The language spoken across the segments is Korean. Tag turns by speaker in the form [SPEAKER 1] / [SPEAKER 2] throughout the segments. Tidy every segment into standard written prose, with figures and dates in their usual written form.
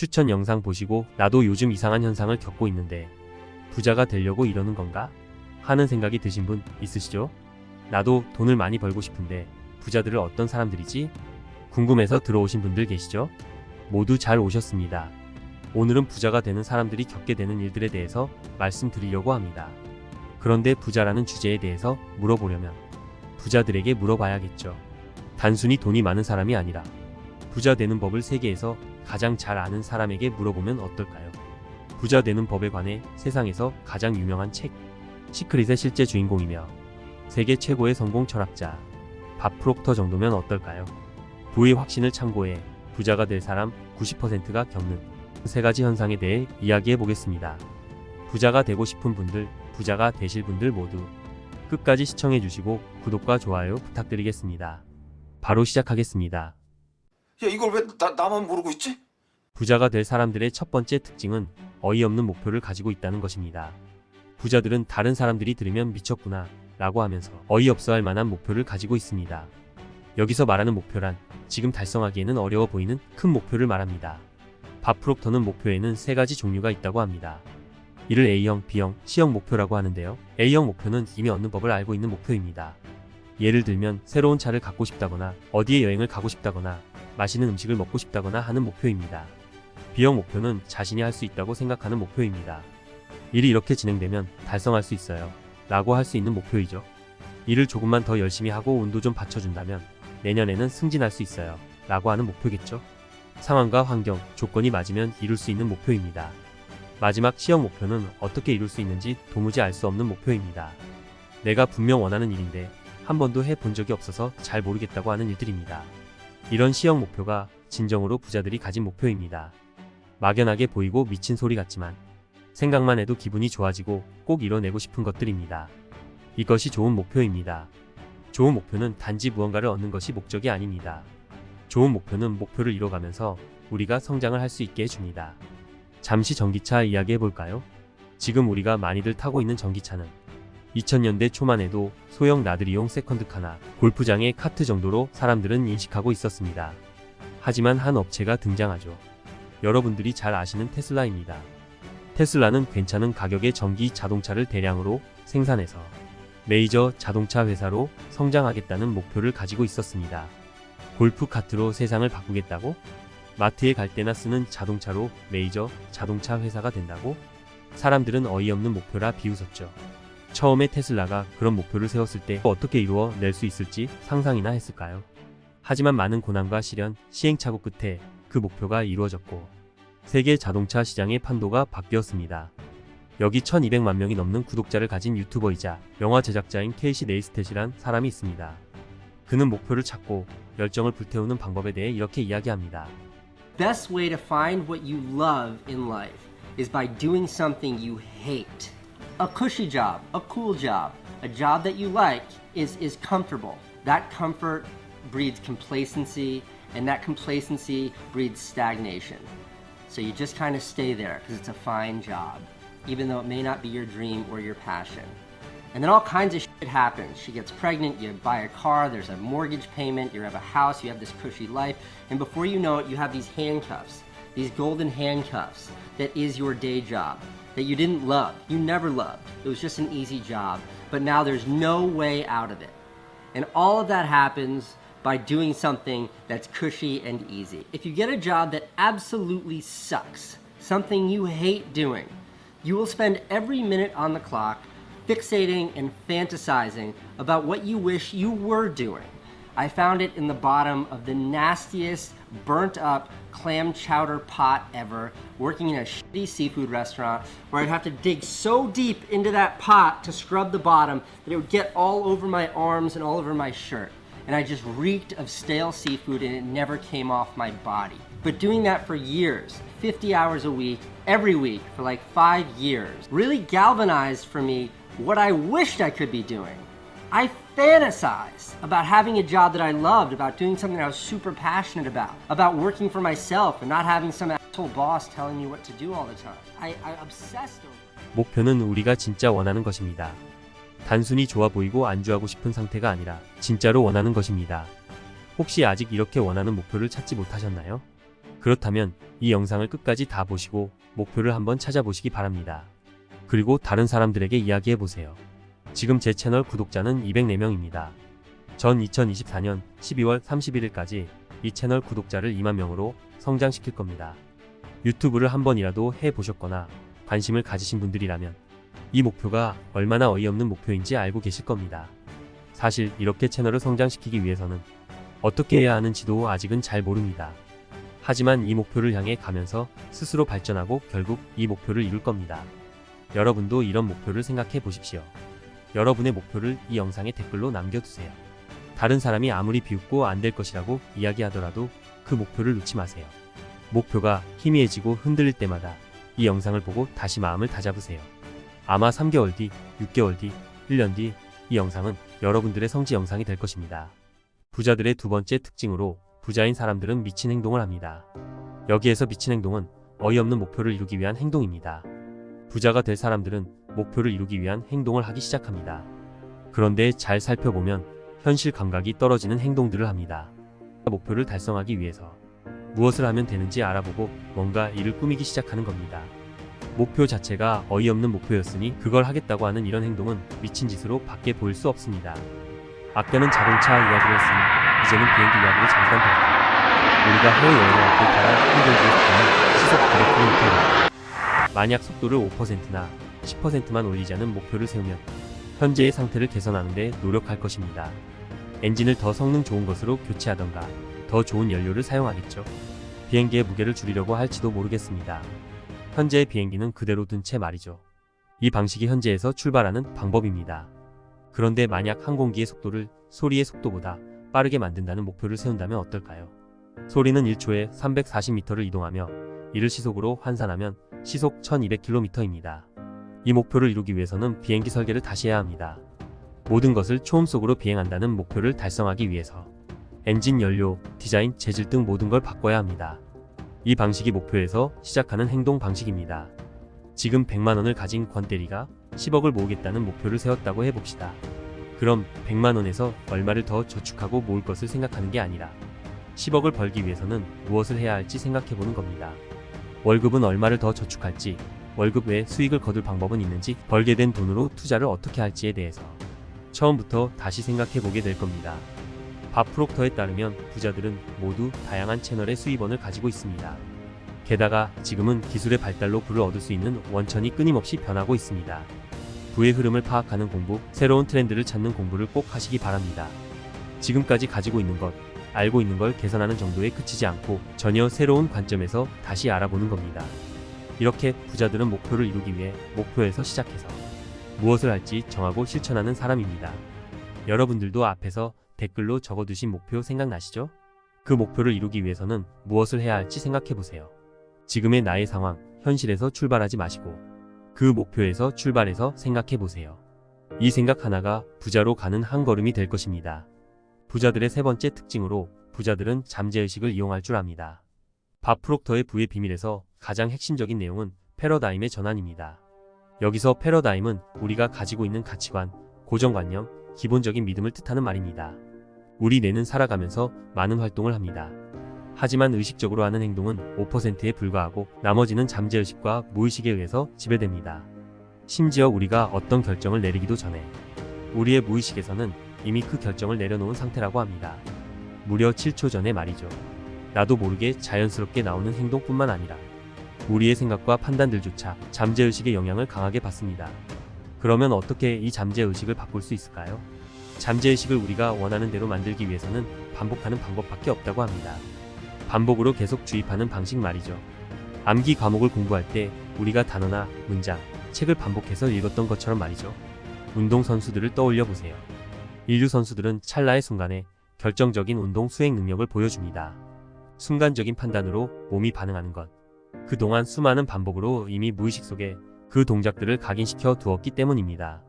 [SPEAKER 1] 추천 영상 보시고 나도 요즘 이상한 현상을 겪고 있는데 부자가 되려고 이러는 건가? 하는 생각이 드신 분 있으시죠? 나도 돈을 많이 벌고 싶은데 부자들은 어떤 사람들이지? 궁금해서 들어오신 분들 계시죠? 모두 잘 오셨습니다. 오늘은 부자가 되는 사람들이 겪게 되는 일들에 대해서 말씀드리려고 합니다. 그런데 부자라는 주제에 대해서 물어보려면 부자들에게 물어봐야겠죠. 단순히 돈이 많은 사람이 아니라 부자 되는 법을 세계에서 가장 잘 아는 사람에게 물어보면 어떨까요? 부자 되는 법에 관해 세상에서 가장 유명한 책 시크릿의 실제 주인공이며 세계 최고의 성공 철학자 밥 프록터 정도면 어떨까요? 부의 확신을 참고해 부자가 될 사람 90%가 겪는 세 가지 현상에 대해 이야기해 보겠습니다. 부자가 되고 싶은 분들, 부자가 되실 분들 모두 끝까지 시청해 주시고 구독과 좋아요 부탁드리겠습니다. 바로 시작하겠습니다.
[SPEAKER 2] 야, 이걸 왜 나만 모르고 있지?
[SPEAKER 1] 부자가 될 사람들의 첫 번째 특징은 어이없는 목표를 가지고 있다는 것입니다. 부자들은 다른 사람들이 들으면 미쳤구나 라고 하면서 어이없어 할 만한 목표를 가지고 있습니다. 여기서 말하는 목표란 지금 달성하기에는 어려워 보이는 큰 목표를 말합니다. 밥 프록터는 목표에는 세 가지 종류가 있다고 합니다. 이를 A형, B형, C형 목표라고 하는데요. A형 목표는 이미 얻는 법을 알고 있는 목표입니다. 예를 들면 새로운 차를 갖고 싶다거나 어디에 여행을 가고 싶다거나 맛있는 음식을 먹고 싶다거나 하는 목표입니다. B형 목표는 자신이 할 수 있다고 생각하는 목표입니다. 일이 이렇게 진행되면 달성할 수 있어요 라고 할 수 있는 목표이죠. 일을 조금만 더 열심히 하고 운도 좀 받쳐준다면 내년에는 승진할 수 있어요 라고 하는 목표겠죠. 상황과 환경, 조건이 맞으면 이룰 수 있는 목표입니다. 마지막 C형 목표는 어떻게 이룰 수 있는지 도무지 알 수 없는 목표입니다. 내가 분명 원하는 일인데 한 번도 해본 적이 없어서 잘 모르겠다고 하는 일들입니다. 이런 C형 목표가 진정으로 부자들이 가진 목표입니다. 막연하게 보이고 미친 소리 같지만 생각만 해도 기분이 좋아지고 꼭 이뤄내고 싶은 것들입니다. 이것이 좋은 목표입니다. 좋은 목표는 단지 무언가를 얻는 것이 목적이 아닙니다. 좋은 목표는 목표를 이뤄가면서 우리가 성장을 할 수 있게 해줍니다. 잠시 전기차 이야기 해볼까요? 지금 우리가 많이들 타고 있는 전기차는 2000년대 초만 해도 소형 나들이용 세컨드카나 골프장의 카트 정도로 사람들은 인식하고 있었습니다. 하지만 한 업체가 등장하죠. 여러분들이 잘 아시는 테슬라입니다. 테슬라는 괜찮은 가격의 전기 자동차를 대량으로 생산해서 메이저 자동차 회사로 성장하겠다는 목표를 가지고 있었습니다. 골프 카트로 세상을 바꾸겠다고? 마트에 갈 때나 쓰는 자동차로 메이저 자동차 회사가 된다고? 사람들은 어이없는 목표라 비웃었죠. 처음에 테슬라가 그런 목표를 세웠을 때 어떻게 이루어낼 수 있을지 상상이나 했을까요? 하지만 많은 고난과 시련, 시행착오 끝에 그 목표가 이루어졌고 세계 자동차 시장의 판도가 바뀌었습니다. 여기 1200만 명이 넘는 구독자를 가진 유튜버이자 영화 제작자인 케이시 네이스텟이란 사람이 있습니다. 그는 목표를 찾고 열정을 불태우는 방법에 대해 이렇게 이야기합니다.
[SPEAKER 3] Best way to find what you love in life is by doing something you hate. A cushy job, a cool job, a job that you like is comfortable. That comfort breeds complacency, and that complacency breeds stagnation. So you just kind of stay there because it's a fine job, even though it may not be your dream or your passion. And then all kinds of shit happens. She gets pregnant, you buy a car, there's a mortgage payment, you have a house, you have this cushy life, and before you know it, you have these handcuffs, these golden handcuffs that is your day job, that you didn't love, you never loved. It was just an easy job, but now there's no way out of it. And all of that happens by doing something that's cushy and easy. If you get a job that absolutely sucks, something you hate doing, you will spend every minute on the clock fixating and fantasizing about what you wish you were doing. I found it in the bottom of the nastiest, burnt up clam chowder pot ever, working in a shitty seafood restaurant where I'd have to dig so deep into that pot to scrub the bottom that it would get all over my arms and all over my shirt. And I just reeked of stale seafood and it never came off my body. But doing that for years, 50 hours a week, every week for like 5 years, really galvanized for me what I wished I could be doing. I fantasized about having a job that I loved, about doing something I was super passionate about working for myself and not having some asshole boss telling me what to do all the time. I obsessed over it.
[SPEAKER 1] 목표는 우리가 진짜 원하는 것입니다. 단순히 좋아 보이고 안주하고 싶은 상태가 아니라 진짜로 원하는 것입니다. 혹시 아직 이렇게 원하는 목표를 찾지 못하셨나요? 그렇다면 이 영상을 끝까지 다 보시고 목표를 한번 찾아보시기 바랍니다. 그리고 다른 사람들에게 이야기해보세요. 지금 제 채널 구독자는 204명입니다. 전 2024년 12월 31일까지 이 채널 구독자를 2만 명으로 성장시킬 겁니다. 유튜브를 한 번이라도 해보셨거나 관심을 가지신 분들이라면 이 목표가 얼마나 어이없는 목표인지 알고 계실 겁니다. 사실 이렇게 채널을 성장시키기 위해서는 어떻게 해야 하는지도 아직은 잘 모릅니다. 하지만 이 목표를 향해 가면서 스스로 발전하고 결국 이 목표를 이룰 겁니다. 여러분도 이런 목표를 생각해 보십시오. 여러분의 목표를 이 영상에 댓글로 남겨두세요. 다른 사람이 아무리 비웃고 안 될 것이라고 이야기하더라도 그 목표를 놓지 마세요. 목표가 희미해지고 흔들릴 때마다 이 영상을 보고 다시 마음을 다잡으세요. 아마 3개월 뒤, 6개월 뒤, 1년 뒤 이 영상은 여러분들의 성지 영상이 될 것입니다. 부자들의 두 번째 특징으로 부자인 사람들은 미친 행동을 합니다. 여기에서 미친 행동은 어이없는 목표를 이루기 위한 행동입니다. 부자가 될 사람들은 목표를 이루기 위한 행동을 하기 시작합니다. 그런데 잘 살펴보면 현실 감각이 떨어지는 행동들을 합니다. 목표를 달성하기 위해서 무엇을 하면 되는지 알아보고 뭔가 일을 꾸미기 시작하는 겁니다. 목표 자체가 어이없는 목표였으니 그걸 하겠다고 하는 이런 행동은 미친 짓으로 밖에 보일 수 없습니다. 아까는 자동차 이야기를 했으니 이제는 비행기 이야기를 잠깐 드릴게요. 우리가 해외여행을 할 때 타는 항공기의 속도는 시속 900km입니다. 만약 속도를 5%나 10%만 올리자는 목표를 세우면 현재의 상태를 개선하는 데 노력할 것입니다. 엔진을 더 성능 좋은 것으로 교체하던가 더 좋은 연료를 사용하겠죠. 비행기의 무게를 줄이려고 할지도 모르겠습니다. 현재의 비행기는 그대로 둔 채 말이죠. 이 방식이 현재에서 출발하는 방법입니다. 그런데 만약 항공기의 속도를 소리의 속도보다 빠르게 만든다는 목표를 세운다면 어떨까요? 소리는 1초에 340m를 이동하며 이를 시속으로 환산하면 시속 1200km입니다. 이 목표를 이루기 위해서는 비행기 설계를 다시 해야 합니다. 모든 것을 초음속으로 비행한다는 목표를 달성하기 위해서 엔진 연료, 디자인, 재질 등 모든 걸 바꿔야 합니다. 이 방식이 목표에서 시작하는 행동 방식입니다. 지금 100만원을 가진 권대리가 10억을 모으겠다는 목표를 세웠다고 해봅시다. 그럼 100만원에서 얼마를 더 저축하고 모을 것을 생각하는 게 아니라 10억을 벌기 위해서는 무엇을 해야 할지 생각해보는 겁니다. 월급은 얼마를 더 저축할지, 월급 외에 수익을 거둘 방법은 있는지, 벌게 된 돈으로 투자를 어떻게 할지에 대해서 처음부터 다시 생각해보게 될 겁니다. 밥 프록터에 따르면 부자들은 모두 다양한 채널의 수입원을 가지고 있습니다. 게다가 지금은 기술의 발달로 부를 얻을 수 있는 원천이 끊임없이 변하고 있습니다. 부의 흐름을 파악하는 공부, 새로운 트렌드를 찾는 공부를 꼭 하시기 바랍니다. 지금까지 가지고 있는 것, 알고 있는 걸 개선하는 정도에 그치지 않고 전혀 새로운 관점에서 다시 알아보는 겁니다. 이렇게 부자들은 목표를 이루기 위해 목표에서 시작해서 무엇을 할지 정하고 실천하는 사람입니다. 여러분들도 앞에서 댓글로 적어두신 목표 생각나시죠? 그 목표를 이루기 위해서는 무엇을 해야 할지 생각해보세요. 지금의 나의 상황, 현실에서 출발하지 마시고 그 목표에서 출발해서 생각해보세요. 이 생각 하나가 부자로 가는 한 걸음이 될 것입니다. 부자들의 세 번째 특징으로 부자들은 잠재의식을 이용할 줄 압니다. 밥 프록터의 부의 비밀에서 가장 핵심적인 내용은 패러다임의 전환입니다. 여기서 패러다임은 우리가 가지고 있는 가치관, 고정관념, 기본적인 믿음을 뜻하는 말입니다. 우리 뇌는 살아가면서 많은 활동을 합니다. 하지만 의식적으로 하는 행동은 5%에 불과하고 나머지는 잠재의식과 무의식에 의해서 지배됩니다. 심지어 우리가 어떤 결정을 내리기도 전에 우리의 무의식에서는 이미 그 결정을 내려놓은 상태라고 합니다. 무려 7초 전에 말이죠. 나도 모르게 자연스럽게 나오는 행동뿐만 아니라 우리의 생각과 판단들조차 잠재의식의 영향을 강하게 받습니다. 그러면 어떻게 이 잠재의식을 바꿀 수 있을까요? 잠재의식을 우리가 원하는 대로 만들기 위해서는 반복하는 방법밖에 없다고 합니다. 반복으로 계속 주입하는 방식 말이죠. 암기 과목을 공부할 때 우리가 단어나 문장, 책을 반복해서 읽었던 것처럼 말이죠. 운동선수들을 떠올려 보세요. 인류 선수들은 찰나의 순간에 결정적인 운동 수행 능력을 보여줍니다. 순간적인 판단으로 몸이 반응하는 것. 그동안 수많은 반복으로 이미 무의식 속에 그 동작들을 각인시켜 두었기 때문입니다.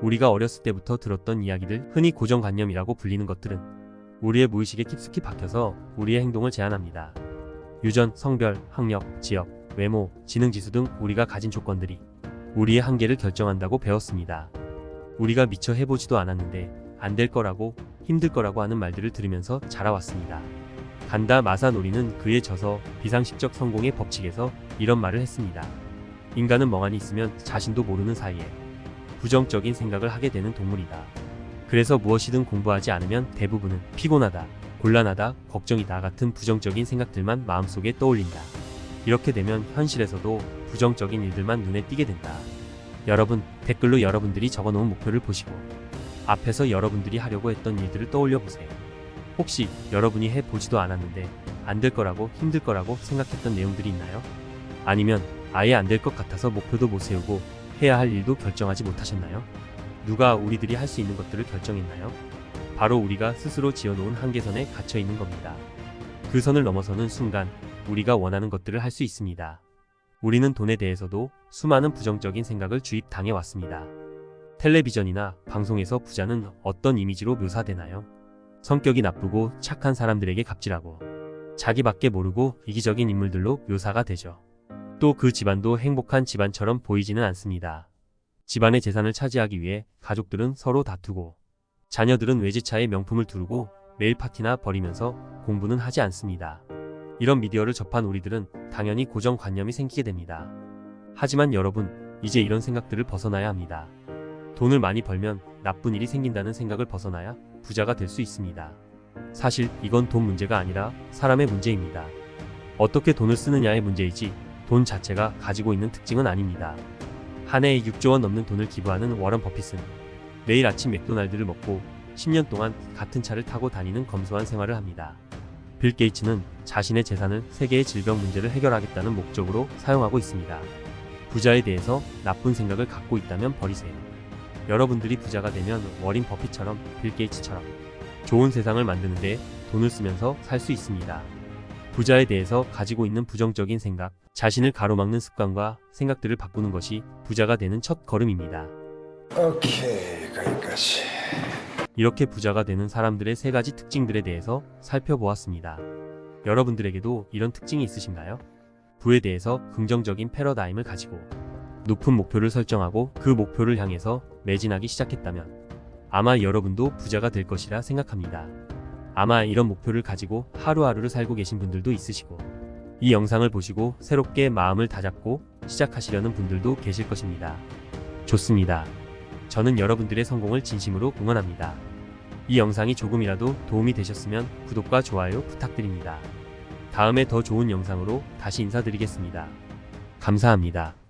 [SPEAKER 1] 우리가 어렸을 때부터 들었던 이야기들, 흔히 고정관념이라고 불리는 것들은 우리의 무의식에 깊숙이 박혀서 우리의 행동을 제한합니다. 유전, 성별, 학력, 지역, 외모, 지능지수 등 우리가 가진 조건들이 우리의 한계를 결정한다고 배웠습니다. 우리가 미처 해보지도 않았는데 안 될 거라고, 힘들 거라고 하는 말들을 들으면서 자라왔습니다. 간다 마사노리는 그에 져서 비상식적 성공의 법칙에서 이런 말을 했습니다. 인간은 멍하니 있으면 자신도 모르는 사이에 부정적인 생각을 하게 되는 동물이다. 그래서 무엇이든 공부하지 않으면 대부분은 피곤하다, 곤란하다, 걱정이다 같은 부정적인 생각들만 마음속에 떠올린다. 이렇게 되면 현실에서도 부정적인 일들만 눈에 띄게 된다. 여러분, 댓글로 여러분들이 적어놓은 목표를 보시고 앞에서 여러분들이 하려고 했던 일들을 떠올려 보세요. 혹시 여러분이 해보지도 않았는데 안 될 거라고 힘들 거라고 생각했던 내용들이 있나요? 아니면 아예 안 될 것 같아서 목표도 못 세우고 해야 할 일도 결정하지 못하셨나요? 누가 우리들이 할 수 있는 것들을 결정했나요? 바로 우리가 스스로 지어놓은 한계선에 갇혀 있는 겁니다. 그 선을 넘어서는 순간 우리가 원하는 것들을 할 수 있습니다. 우리는 돈에 대해서도 수많은 부정적인 생각을 주입당해 왔습니다. 텔레비전이나 방송에서 부자는 어떤 이미지로 묘사되나요? 성격이 나쁘고 착한 사람들에게 갑질하고 자기밖에 모르고 이기적인 인물들로 묘사가 되죠. 또 그 집안도 행복한 집안처럼 보이지는 않습니다. 집안의 재산을 차지하기 위해 가족들은 서로 다투고 자녀들은 외제차에 명품을 두르고 매일 파티나 벌이면서 공부는 하지 않습니다. 이런 미디어를 접한 우리들은 당연히 고정관념이 생기게 됩니다. 하지만 여러분, 이제 이런 생각들을 벗어나야 합니다. 돈을 많이 벌면 나쁜 일이 생긴다는 생각을 벗어나야 부자가 될 수 있습니다. 사실 이건 돈 문제가 아니라 사람의 문제입니다. 어떻게 돈을 쓰느냐의 문제이지 돈 자체가 가지고 있는 특징은 아닙니다. 한 해에 6조 원 넘는 돈을 기부하는 워런 버핏은 매일 아침 맥도날드를 먹고 10년 동안 같은 차를 타고 다니는 검소한 생활을 합니다. 빌 게이츠는 자신의 재산을 세계의 질병 문제를 해결하겠다는 목적으로 사용하고 있습니다. 부자에 대해서 나쁜 생각을 갖고 있다면 버리세요. 여러분들이 부자가 되면 워린 버핏처럼 빌 게이츠처럼 좋은 세상을 만드는데 돈을 쓰면서 살 수 있습니다. 부자에 대해서 가지고 있는 부정적인 생각, 자신을 가로막는 습관과 생각들을 바꾸는 것이 부자가 되는 첫 걸음입니다.
[SPEAKER 2] 오케이, 거기까지.
[SPEAKER 1] 이렇게 부자가 되는 사람들의 3가지 특징들에 대해서 살펴보았습니다. 여러분들에게도 이런 특징이 있으신가요? 부에 대해서 긍정적인 패러다임을 가지고 높은 목표를 설정하고 그 목표를 향해서 매진하기 시작했다면 아마 여러분도 부자가 될 것이라 생각합니다. 아마 이런 목표를 가지고 하루하루를 살고 계신 분들도 있으시고 이 영상을 보시고 새롭게 마음을 다잡고 시작하시려는 분들도 계실 것입니다. 좋습니다. 저는 여러분들의 성공을 진심으로 응원합니다. 이 영상이 조금이라도 도움이 되셨으면 구독과 좋아요 부탁드립니다. 다음에 더 좋은 영상으로 다시 인사드리겠습니다. 감사합니다.